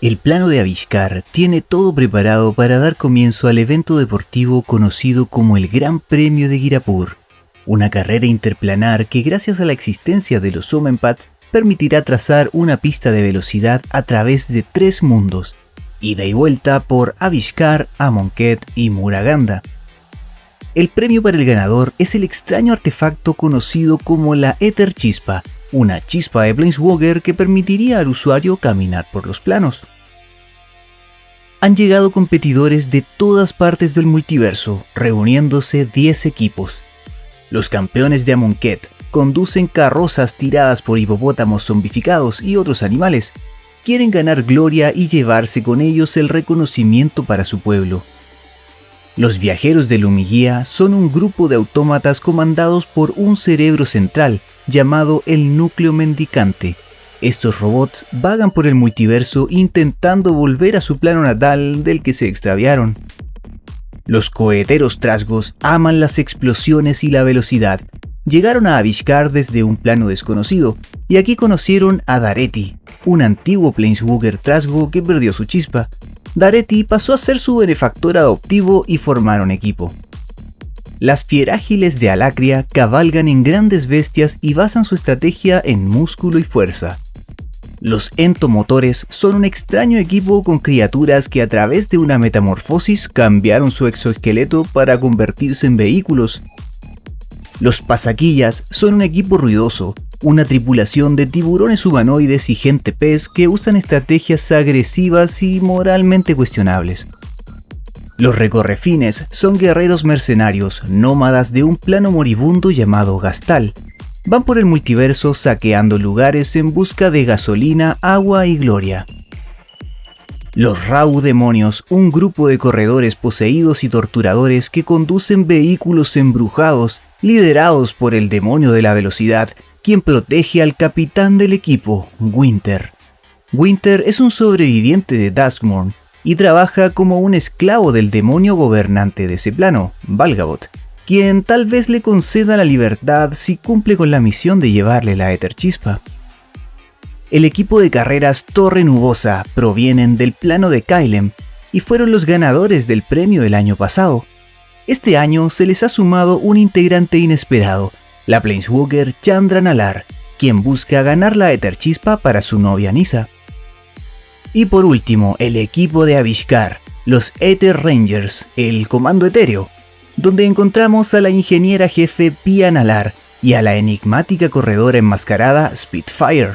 El plano de Avishkar tiene todo preparado para dar comienzo al evento deportivo conocido como el Gran Premio de Ghirapur, una carrera interplanar que gracias a la existencia de los Omen Paths permitirá trazar una pista de velocidad a través de 3 mundos, ida y vuelta por Avishkar, Amonkhet y Muruganda. El premio para el ganador es el extraño artefacto conocido como la Ether Chispa, una chispa de Planeswalker que permitiría al usuario caminar por los planos. Han llegado competidores de todas partes del multiverso, reuniéndose 10 equipos. Los campeones de Amonkhet conducen carrozas tiradas por hipopótamos zombificados y otros animales. Quieren ganar gloria y llevarse con ellos el reconocimiento para su pueblo. Los viajeros de Lumigia son un grupo de autómatas comandados por un cerebro central llamado el núcleo mendicante. Estos robots vagan por el multiverso intentando volver a su plano natal del que se extraviaron. Los coheteros Trasgos aman las explosiones y la velocidad. Llegaron a Avishkar desde un plano desconocido y aquí conocieron a Dareti, un antiguo Planeswalker Trasgo que perdió su chispa. Dareti pasó a ser su benefactor adoptivo y formaron equipo. Las fierágiles de Alacria cabalgan en grandes bestias y basan su estrategia en músculo y fuerza. Los entomotores son un extraño equipo con criaturas que a través de una metamorfosis cambiaron su exoesqueleto para convertirse en vehículos. Los pasaquillas son un equipo ruidoso, una tripulación de tiburones humanoides y gente pez que usan estrategias agresivas y moralmente cuestionables. Los recorrefines son guerreros mercenarios, nómadas de un plano moribundo llamado Gastal. Van por el multiverso saqueando lugares en busca de gasolina, agua y gloria. Los Rau Demonios, un grupo de corredores poseídos y torturadores que conducen vehículos embrujados, liderados por el demonio de la velocidad, quien protege al capitán del equipo, Winter. Winter es un sobreviviente de Duskmourn y trabaja como un esclavo del demonio gobernante de ese plano, Valgabot, quien tal vez le conceda la libertad si cumple con la misión de llevarle la Ether Chispa. El equipo de carreras Torre Nubosa provienen del plano de Kylem y fueron los ganadores del premio el año pasado. Este año se les ha sumado un integrante inesperado, la Planeswalker Chandra Nalaar, quien busca ganar la Ether Chispa para su novia Nissa. Y por último, el equipo de Avishkar, los Ether Rangers, el Comando Etéreo, donde encontramos a la ingeniera jefe Pia Nalaar y a la enigmática corredora enmascarada Spitfire.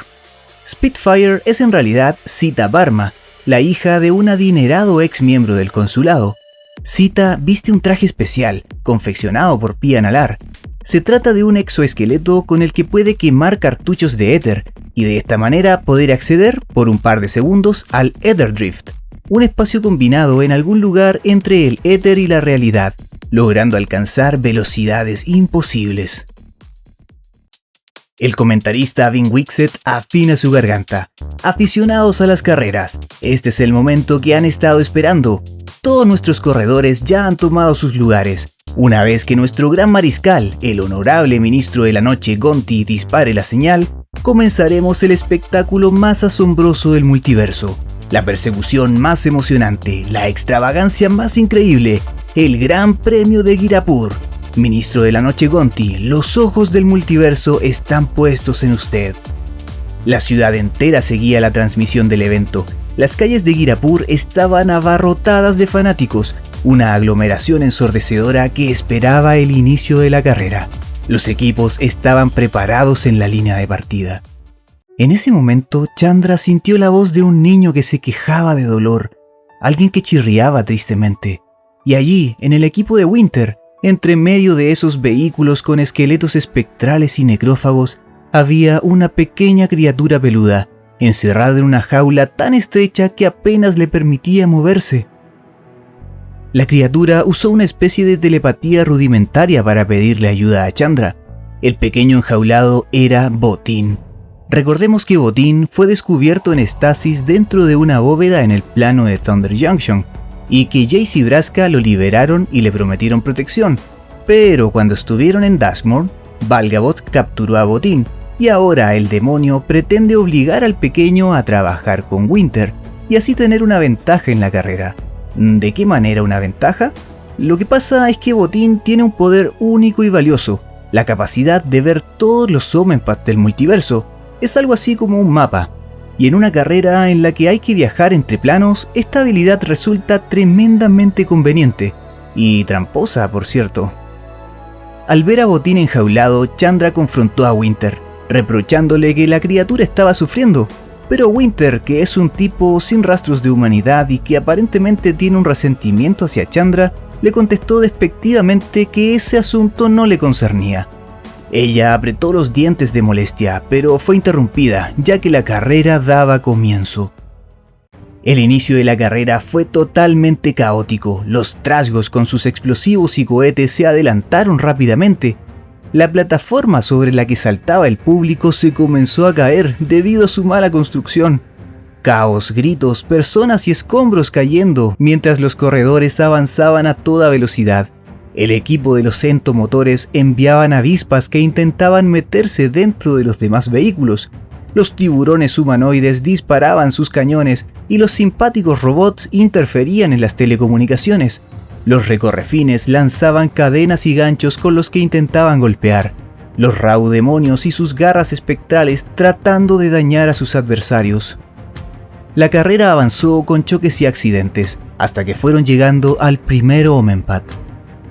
Spitfire es en realidad Sita Varma, la hija de un adinerado ex miembro del consulado. Sita viste un traje especial, confeccionado por Pia Nalaar. Se trata de un exoesqueleto con el que puede quemar cartuchos de éter y de esta manera poder acceder por un par de segundos al Ether Drift, un espacio combinado en algún lugar entre el éter y la realidad, logrando alcanzar velocidades imposibles. El comentarista Vin Wixet afina su garganta. Aficionados a las carreras, este es el momento que han estado esperando. Todos nuestros corredores ya han tomado sus lugares. Una vez que nuestro gran mariscal, el honorable ministro de la noche Gonti, dispare la señal, comenzaremos el espectáculo más asombroso del multiverso. La persecución más emocionante, la extravagancia más increíble, el Gran Premio de Ghirapur. Ministro de la Noche Gonti, los ojos del multiverso están puestos en usted. La ciudad entera seguía la transmisión del evento. Las calles de Ghirapur estaban abarrotadas de fanáticos, una aglomeración ensordecedora que esperaba el inicio de la carrera. Los equipos estaban preparados en la línea de partida. En ese momento, Chandra sintió la voz de un niño que se quejaba de dolor, alguien que chirriaba tristemente. Y allí, en el equipo de Winter, entre medio de esos vehículos con esqueletos espectrales y necrófagos, había una pequeña criatura peluda, encerrada en una jaula tan estrecha que apenas le permitía moverse. La criatura usó una especie de telepatía rudimentaria para pedirle ayuda a Chandra. El pequeño enjaulado era Botín. Recordemos que Botín fue descubierto en estasis dentro de una bóveda en el plano de Thunder Junction, y que Jace y Vraska lo liberaron y le prometieron protección, pero cuando estuvieron en Duskmourn, Valgabot capturó a Botín, y ahora el demonio pretende obligar al pequeño a trabajar con Winter, y así tener una ventaja en la carrera. ¿De qué manera una ventaja? Lo que pasa es que Botín tiene un poder único y valioso, la capacidad de ver todos los Omenpads del multiverso. Es algo así como un mapa. Y en una carrera en la que hay que viajar entre planos, esta habilidad resulta tremendamente conveniente. Y tramposa, por cierto. Al ver a Botín enjaulado, Chandra confrontó a Winter, reprochándole que la criatura estaba sufriendo. Pero Winter, que es un tipo sin rastros de humanidad y que aparentemente tiene un resentimiento hacia Chandra, le contestó despectivamente que ese asunto no le concernía. Ella apretó los dientes de molestia, pero fue interrumpida, ya que la carrera daba comienzo. El inicio de la carrera fue totalmente caótico. Los trasgos con sus explosivos y cohetes se adelantaron rápidamente. La plataforma sobre la que saltaba el público se comenzó a caer debido a su mala construcción. Caos, gritos, personas y escombros cayendo mientras los corredores avanzaban a toda velocidad. El equipo de los entomotores enviaban avispas que intentaban meterse dentro de los demás vehículos. Los tiburones humanoides disparaban sus cañones y los simpáticos robots interferían en las telecomunicaciones. Los recorrefines lanzaban cadenas y ganchos con los que intentaban golpear. Los raudemonios y sus garras espectrales tratando de dañar a sus adversarios. La carrera avanzó con choques y accidentes, hasta que fueron llegando al primer Omenpad.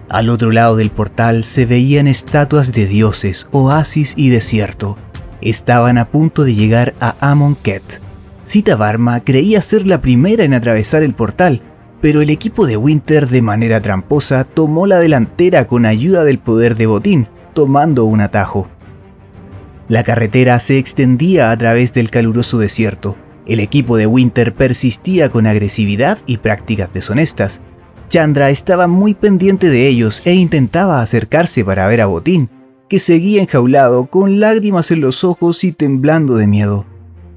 Al otro lado del portal se veían estatuas de dioses, oasis y desierto. Estaban a punto de llegar a Amonkhet. Sita Varma creía ser la primera en atravesar el portal, pero el equipo de Winter de manera tramposa tomó la delantera con ayuda del poder de Botín, tomando un atajo. La carretera se extendía a través del caluroso desierto. El equipo de Winter persistía con agresividad y prácticas deshonestas. Chandra estaba muy pendiente de ellos e intentaba acercarse para ver a Botín, que seguía enjaulado con lágrimas en los ojos y temblando de miedo.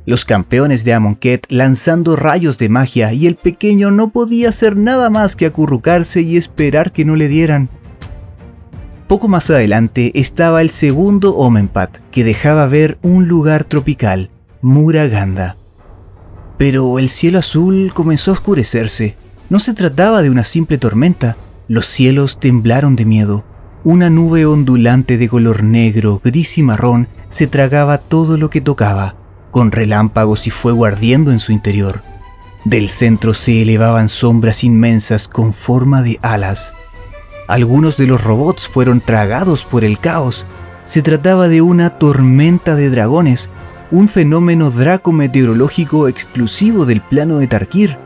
Los campeones de Amonkhet lanzando rayos de magia y el pequeño no podía hacer nada más que acurrucarse y esperar que no le dieran. Poco más adelante estaba el segundo Omenpad, que dejaba ver un lugar tropical, Muraganda. Pero el cielo azul comenzó a oscurecerse. No se trataba de una simple tormenta, los cielos temblaron de miedo. Una nube ondulante de color negro, gris y marrón se tragaba todo lo que tocaba, con relámpagos y fuego ardiendo en su interior. Del centro se elevaban sombras inmensas con forma de alas. Algunos de los robots fueron tragados por el caos. Se trataba de una tormenta de dragones, un fenómeno dracometeorológico exclusivo del plano de Tarkir.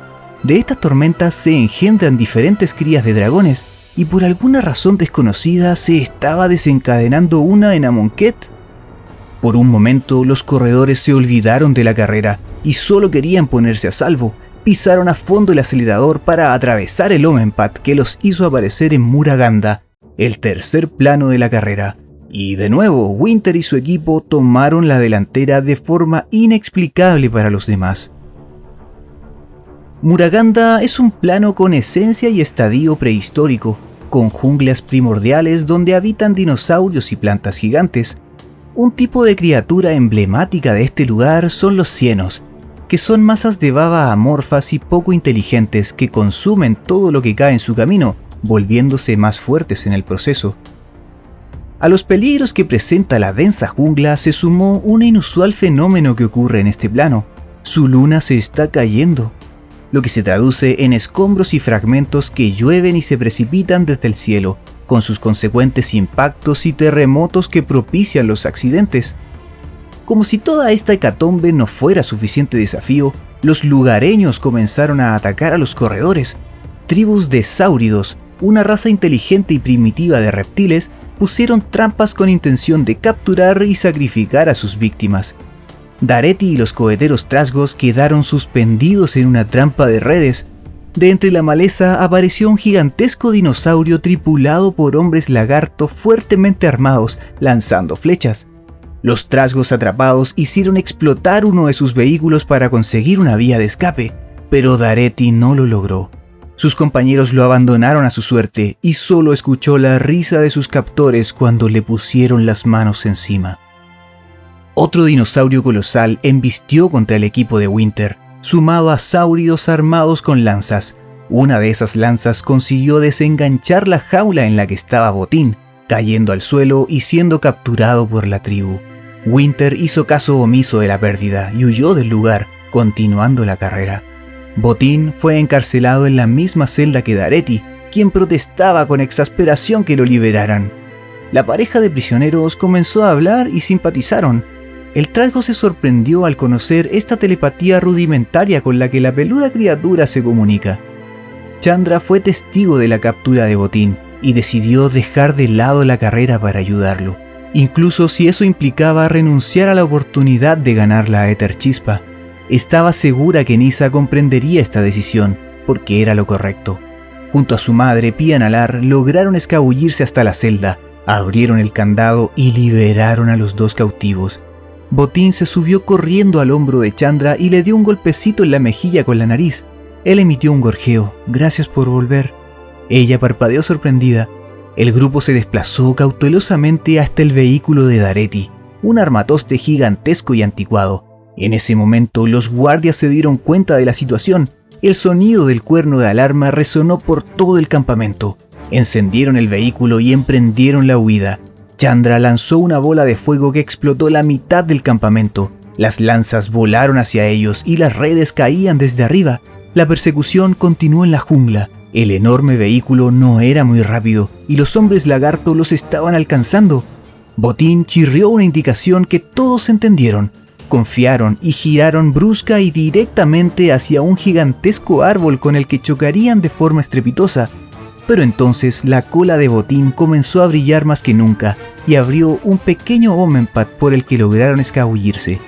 De estas tormentas se engendran diferentes crías de dragones, y por alguna razón desconocida se estaba desencadenando una en Amonkhet. Por un momento los corredores se olvidaron de la carrera y solo querían ponerse a salvo. Pisaron a fondo el acelerador para atravesar el Omenpad que los hizo aparecer en Muraganda, el tercer plano de la carrera. Y de nuevo, Winter y su equipo tomaron la delantera de forma inexplicable para los demás. Muraganda es un plano con esencia y estadio prehistórico, con junglas primordiales donde habitan dinosaurios y plantas gigantes. Un tipo de criatura emblemática de este lugar son los cienos, que son masas de baba amorfas y poco inteligentes que consumen todo lo que cae en su camino, volviéndose más fuertes en el proceso. A los peligros que presenta la densa jungla se sumó un inusual fenómeno que ocurre en este plano. Su luna se está cayendo, lo que se traduce en escombros y fragmentos que llueven y se precipitan desde el cielo, con sus consecuentes impactos y terremotos que propician los accidentes. Como si toda esta hecatombe no fuera suficiente desafío, los lugareños comenzaron a atacar a los corredores. Tribus de sáuridos, una raza inteligente y primitiva de reptiles, pusieron trampas con intención de capturar y sacrificar a sus víctimas. Daretti y los coheteros trasgos quedaron suspendidos en una trampa de redes. De entre la maleza apareció un gigantesco dinosaurio tripulado por hombres lagarto fuertemente armados, lanzando flechas. Los trasgos atrapados hicieron explotar uno de sus vehículos para conseguir una vía de escape, pero Daretti no lo logró. Sus compañeros lo abandonaron a su suerte y solo escuchó la risa de sus captores cuando le pusieron las manos encima. Otro dinosaurio colosal embistió contra el equipo de Winter. sumado a sáuridos armados con lanzas. Una de esas lanzas consiguió desenganchar la jaula en la que estaba Botín, cayendo al suelo y siendo capturado por la tribu. Winter hizo caso omiso de la pérdida y huyó del lugar, continuando la carrera. Botín fue encarcelado en la misma celda que Daretti, quien protestaba con exasperación que lo liberaran. La pareja de prisioneros comenzó a hablar y simpatizaron. El trago se sorprendió al conocer esta telepatía rudimentaria con la que la peluda criatura se comunica. Chandra fue testigo de la captura de Botín y decidió dejar de lado la carrera para ayudarlo, incluso si eso implicaba renunciar a la oportunidad de ganar la Éter Chispa. Estaba segura que Nyssa comprendería esta decisión, porque era lo correcto. Junto a su madre, Pia Nalaar, lograron escabullirse hasta la celda, abrieron el candado y liberaron a los dos cautivos. Botín se subió corriendo al hombro de Chandra y le dio un golpecito en la mejilla con la nariz. Él emitió un gorjeo: «Gracias por volver». Ella parpadeó sorprendida. El grupo se desplazó cautelosamente hasta el vehículo de Daretti, un armatoste gigantesco y anticuado. En ese momento, los guardias se dieron cuenta de la situación. El sonido del cuerno de alarma resonó por todo el campamento. Encendieron el vehículo y emprendieron la huida. Chandra lanzó una bola de fuego que explotó la mitad del campamento. Las lanzas volaron hacia ellos y las redes caían desde arriba. La persecución continuó en la jungla. El enorme vehículo no era muy rápido y los hombres lagarto los estaban alcanzando. Botín chirrió una indicación que todos entendieron. Confiaron y giraron brusca y directamente hacia un gigantesco árbol con el que chocarían de forma estrepitosa. Pero entonces la cola de Botín comenzó a brillar más que nunca y abrió un pequeño Omenpad por el que lograron escabullirse.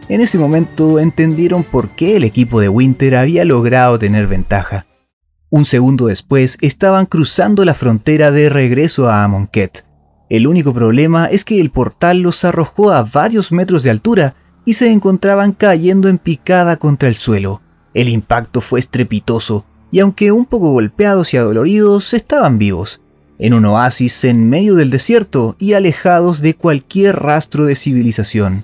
En ese momento entendieron por qué el equipo de Winter había logrado tener ventaja. Un segundo después estaban cruzando la frontera de regreso a Amonkhet. El único problema es que el portal los arrojó a varios metros de altura y se encontraban cayendo en picada contra el suelo. El impacto fue estrepitoso, y aunque un poco golpeados y adoloridos, estaban vivos, en un oasis en medio del desierto y alejados de cualquier rastro de civilización.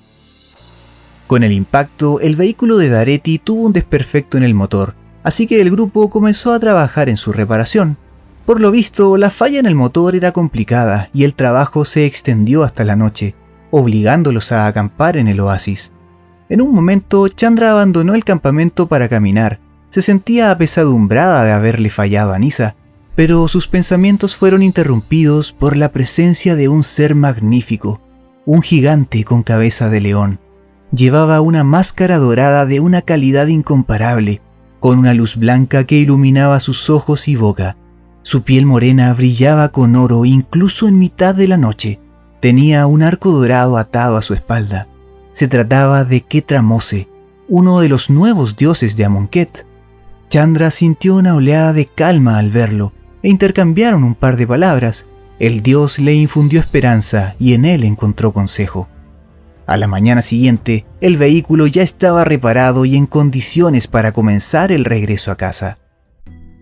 Con el impacto, el vehículo de Daretti tuvo un desperfecto en el motor, así que el grupo comenzó a trabajar en su reparación. Por lo visto, la falla en el motor era complicada y el trabajo se extendió hasta la noche, obligándolos a acampar en el oasis. En un momento, Chandra abandonó el campamento para caminar. Se sentía apesadumbrada de haberle fallado a Nyssa, pero sus pensamientos fueron interrumpidos por la presencia de un ser magnífico, un gigante con cabeza de león. Llevaba una máscara dorada de una calidad incomparable, con una luz blanca que iluminaba sus ojos y boca. Su piel morena brillaba con oro incluso en mitad de la noche. Tenía un arco dorado atado a su espalda. Se trataba de Ketramose, uno de los nuevos dioses de Amonkhet. Chandra sintió una oleada de calma al verlo e intercambiaron un par de palabras. El dios le infundió esperanza y en él encontró consejo. A la mañana siguiente, el vehículo ya estaba reparado y en condiciones para comenzar el regreso a casa.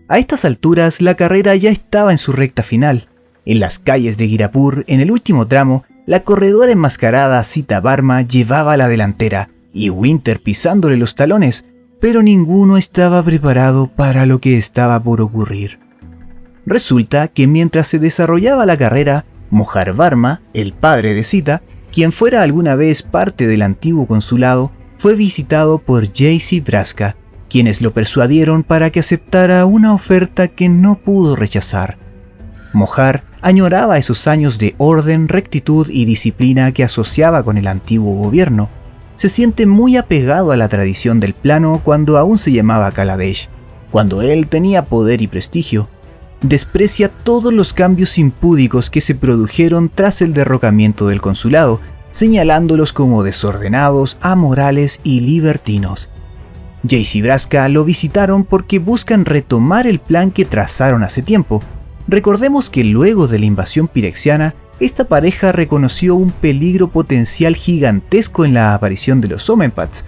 A estas alturas, la carrera ya estaba en su recta final. En las calles de Ghirapur, en el último tramo, la corredora enmascarada Sita Varma llevaba la delantera y Winter pisándole los talones, pero ninguno estaba preparado para lo que estaba por ocurrir. Resulta que mientras se desarrollaba la carrera, Mohar Varma, el padre de Sita, quien fuera alguna vez parte del antiguo consulado, fue visitado por Jace y Vraska, quienes lo persuadieron para que aceptara una oferta que no pudo rechazar. Mohar añoraba esos años de orden, rectitud y disciplina que asociaba con el antiguo gobierno. Se siente muy apegado a la tradición del plano cuando aún se llamaba Kaladesh, cuando él tenía poder y prestigio. Desprecia todos los cambios impúdicos que se produjeron tras el derrocamiento del consulado, señalándolos como desordenados, amorales y libertinos. Jace y Vraska lo visitaron porque buscan retomar el plan que trazaron hace tiempo. Recordemos que luego de la invasión pirexiana, esta pareja reconoció un peligro potencial gigantesco en la aparición de los Omenpads.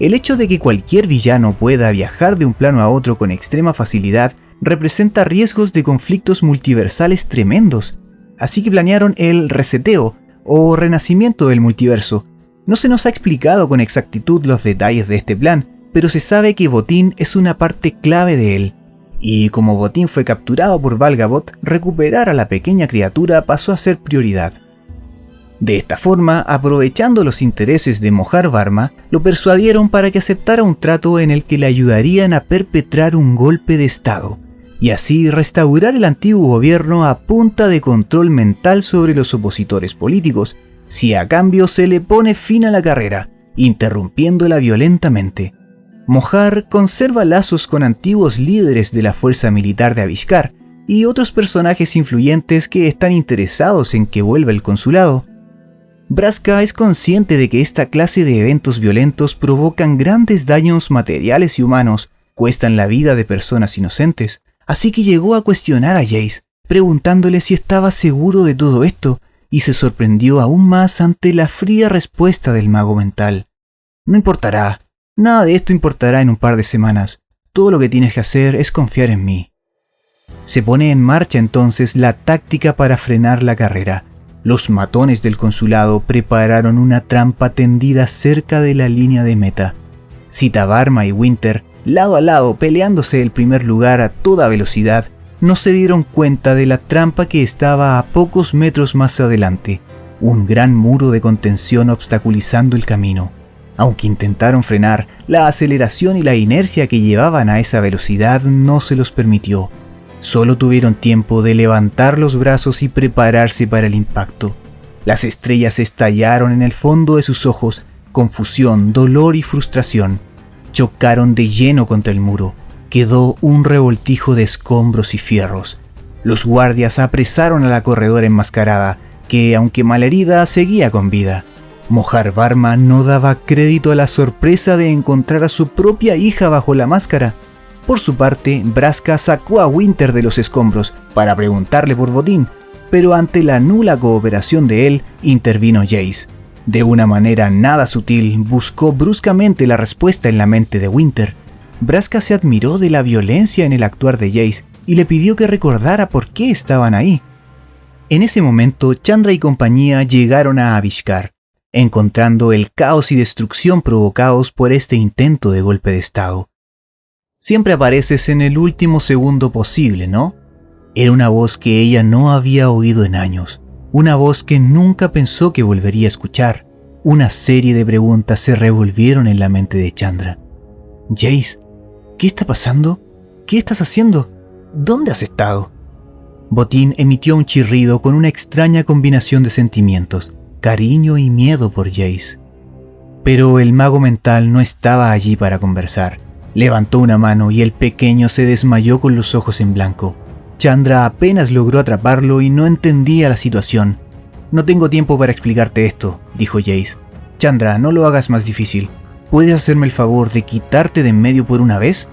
El hecho de que cualquier villano pueda viajar de un plano a otro con extrema facilidad representa riesgos de conflictos multiversales tremendos, así que planearon el reseteo o renacimiento del multiverso. No se nos ha explicado con exactitud los detalles de este plan, pero se sabe que Botín es una parte clave de él. Y como Botín fue capturado por Valgabot, recuperar a la pequeña criatura pasó a ser prioridad. De esta forma, aprovechando los intereses de Mojar Varma, lo persuadieron para que aceptara un trato en el que le ayudarían a perpetrar un golpe de estado, y así restaurar el antiguo gobierno a punta de control mental sobre los opositores políticos, si a cambio se le pone fin a la carrera, interrumpiéndola violentamente. Mojar conserva lazos con antiguos líderes de la fuerza militar de Avishkar y otros personajes influyentes que están interesados en que vuelva el consulado. Braska es consciente de que esta clase de eventos violentos provocan grandes daños materiales y humanos, cuestan la vida de personas inocentes, así que llegó a cuestionar a Jace, preguntándole si estaba seguro de todo esto, y se sorprendió aún más ante la fría respuesta del mago mental. No importará. Nada de esto importará en un par de semanas. Todo lo que tienes que hacer es confiar en mí. Se pone en marcha entonces la táctica para frenar la carrera. Los matones del consulado prepararon una trampa tendida cerca de la línea de meta. Sita Varma y Winter, lado a lado peleándose el primer lugar a toda velocidad, no se dieron cuenta de la trampa que estaba a pocos metros más adelante, un gran muro de contención obstaculizando el camino. Aunque intentaron frenar, la aceleración y la inercia que llevaban a esa velocidad no se los permitió. Solo tuvieron tiempo de levantar los brazos y prepararse para el impacto. Las estrellas estallaron en el fondo de sus ojos, confusión, dolor y frustración. Chocaron de lleno contra el muro. Quedó un revoltijo de escombros y fierros. Los guardias apresaron a la corredora enmascarada, que, aunque malherida, seguía con vida. Mojar Varma no daba crédito a la sorpresa de encontrar a su propia hija bajo la máscara. Por su parte, Braska sacó a Winter de los escombros para preguntarle por Botín, pero ante la nula cooperación de él, intervino Jace. De una manera nada sutil, buscó bruscamente la respuesta en la mente de Winter. Braska se admiró de la violencia en el actuar de Jace y le pidió que recordara por qué estaban ahí. En ese momento, Chandra y compañía llegaron a Avishkar, encontrando el caos y destrucción provocados por este intento de golpe de estado. Siempre apareces en el último segundo posible, ¿no? Era una voz que ella no había oído en años, una voz que nunca pensó que volvería a escuchar. Una serie de preguntas se revolvieron en la mente de Chandra. Jace, ¿qué está pasando? ¿Qué estás haciendo? ¿Dónde has estado? Botín emitió un chirrido con una extraña combinación de sentimientos, cariño y miedo por Jace. Pero el mago mental no estaba allí para conversar. Levantó una mano y el pequeño se desmayó con los ojos en blanco. Chandra apenas logró atraparlo y no entendía la situación. «No tengo tiempo para explicarte esto», dijo Jace. «Chandra, no lo hagas más difícil. ¿Puedes hacerme el favor de quitarte de en medio por una vez?»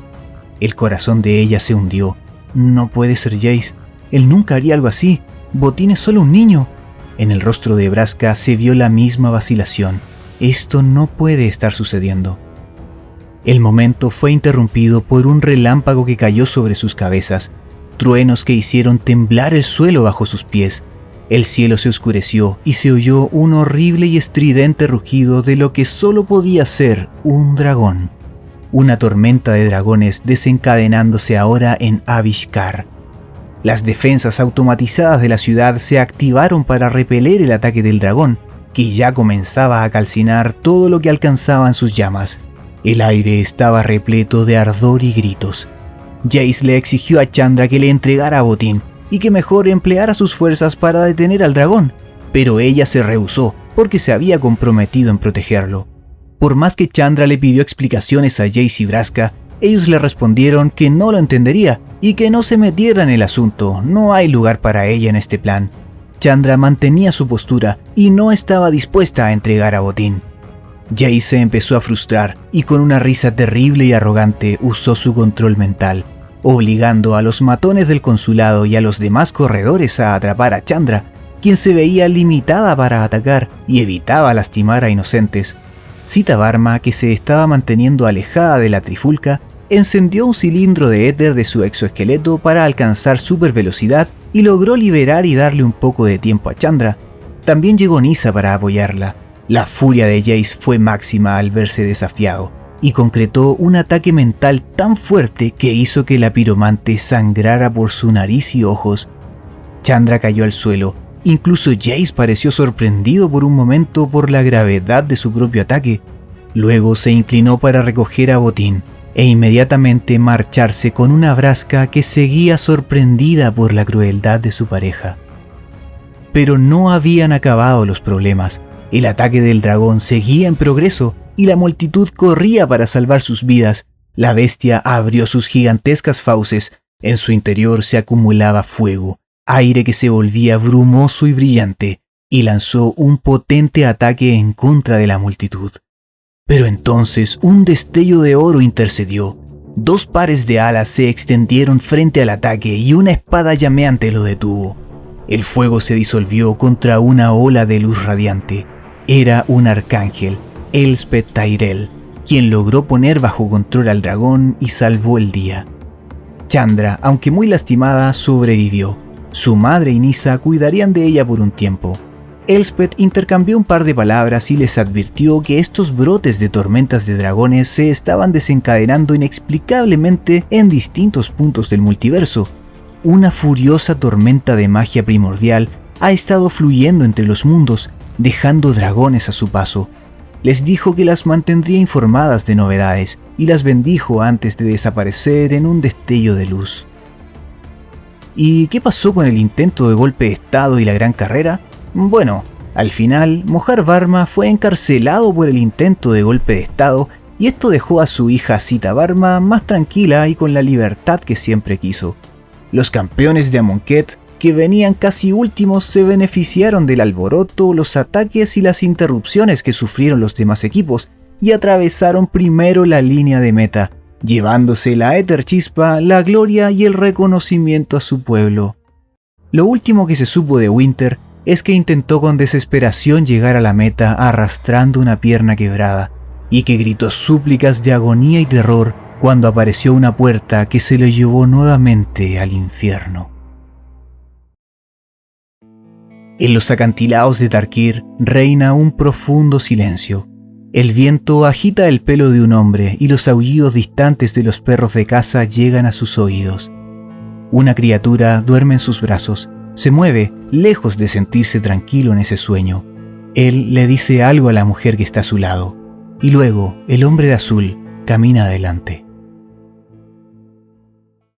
El corazón de ella se hundió. «No puede ser Jace. Él nunca haría algo así. Botín es solo un niño». En el rostro de Braska se vio la misma vacilación. Esto no puede estar sucediendo. El momento fue interrumpido por un relámpago que cayó sobre sus cabezas, truenos que hicieron temblar el suelo bajo sus pies. El cielo se oscureció y se oyó un horrible y estridente rugido de lo que solo podía ser un dragón. Una tormenta de dragones desencadenándose ahora en Avishkar. Las defensas automatizadas de la ciudad se activaron para repeler el ataque del dragón, que ya comenzaba a calcinar todo lo que alcanzaba en sus llamas. El aire estaba repleto de ardor y gritos. Jace le exigió a Chandra que le entregara a Botín y que mejor empleara sus fuerzas para detener al dragón, pero ella se rehusó porque se había comprometido en protegerlo. Por más que Chandra le pidió explicaciones a Jace y Braska, ellos le respondieron que no lo entendería y que no se metiera en el asunto, no hay lugar para ella en este plan. Chandra mantenía su postura y no estaba dispuesta a entregar a Botín. Jace se empezó a frustrar y con una risa terrible y arrogante usó su control mental, obligando a los matones del consulado y a los demás corredores a atrapar a Chandra, quien se veía limitada para atacar y evitaba lastimar a inocentes. Sita Varma, que se estaba manteniendo alejada de la trifulca, encendió un cilindro de éter de su exoesqueleto para alcanzar supervelocidad y logró liberar y darle un poco de tiempo a Chandra. También llegó Nissa para apoyarla. La furia de Jace fue máxima al verse desafiado, y concretó un ataque mental tan fuerte que hizo que la piromante sangrara por su nariz y ojos. Chandra cayó al suelo. Incluso Jace pareció sorprendido por un momento por la gravedad de su propio ataque. Luego se inclinó para recoger a Botín e inmediatamente marcharse con una Vraska que seguía sorprendida por la crueldad de su pareja. Pero no habían acabado los problemas. El ataque del dragón seguía en progreso y la multitud corría para salvar sus vidas. La bestia abrió sus gigantescas fauces. En su interior se acumulaba fuego, aire que se volvía brumoso y brillante, y lanzó un potente ataque en contra de la multitud. Pero entonces un destello de oro intercedió. 2 pares de alas se extendieron frente al ataque y una espada llameante lo detuvo. El fuego se disolvió contra una ola de luz radiante. Era un arcángel, Elspeth Tyrell, quien logró poner bajo control al dragón y salvó el día. Chandra, aunque muy lastimada, sobrevivió. Su madre y Nyssa cuidarían de ella por un tiempo. Elspeth intercambió un par de palabras y les advirtió que estos brotes de tormentas de dragones se estaban desencadenando inexplicablemente en distintos puntos del multiverso. Una furiosa tormenta de magia primordial ha estado fluyendo entre los mundos, dejando dragones a su paso. Les dijo que las mantendría informadas de novedades y las bendijo antes de desaparecer en un destello de luz. ¿Y qué pasó con el intento de golpe de estado y la gran carrera? Bueno, al final, Mohar Varma fue encarcelado por el intento de golpe de estado y esto dejó a su hija Sita Varma más tranquila y con la libertad que siempre quiso. Los campeones de Amonkhet, que venían casi últimos, se beneficiaron del alboroto, los ataques y las interrupciones que sufrieron los demás equipos y atravesaron primero la línea de meta, llevándose la éter chispa, la gloria y el reconocimiento a su pueblo. Lo último que se supo de Winter es que intentó con desesperación llegar a la meta arrastrando una pierna quebrada, y que gritó súplicas de agonía y terror cuando apareció una puerta que se lo llevó nuevamente al infierno. En los acantilados de Tarkir reina un profundo silencio. El viento agita el pelo de un hombre y los aullidos distantes de los perros de caza llegan a sus oídos. Una criatura duerme en sus brazos. Se mueve, lejos de sentirse tranquilo en ese sueño. Él le dice algo a la mujer que está a su lado, y luego el hombre de azul camina adelante.